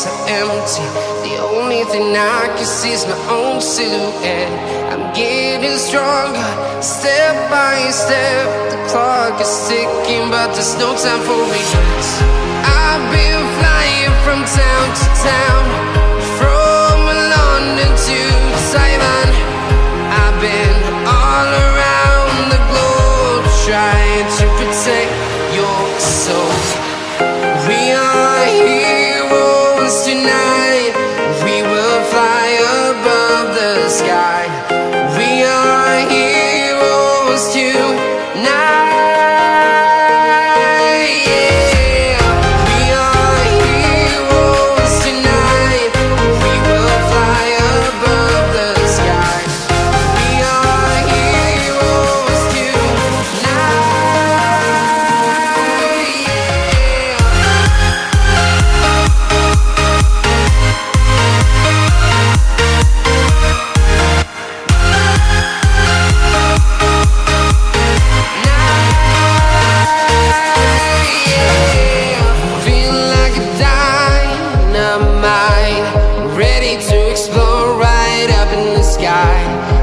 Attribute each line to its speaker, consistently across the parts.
Speaker 1: so empty. The only thing I can see is my own silhouette. I'm getting stronger, step by step. The clock is ticking, but there's no time for regrets. I've been flying from town to town, from London to Taiwan. I've been all around the globe, trying to protect your soul. We are heroes tonight. We will fly above the sky. We are heroes tonight. Yeah. We are heroes tonight. We will fly above the sky. We are heroes tonight. Feel like a dynamite, ready to explode right up in the sky.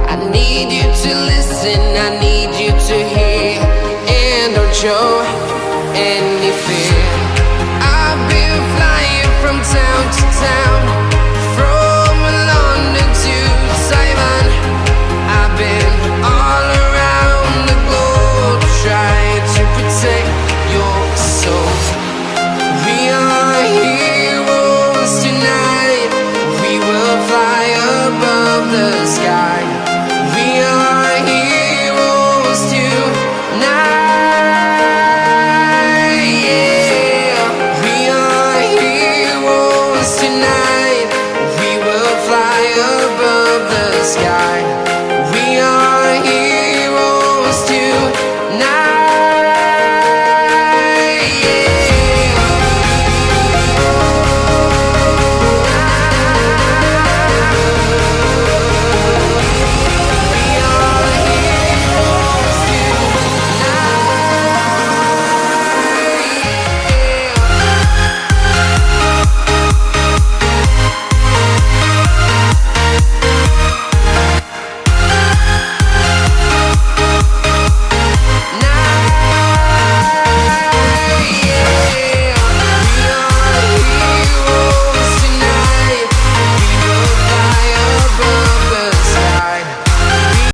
Speaker 1: I need you to listen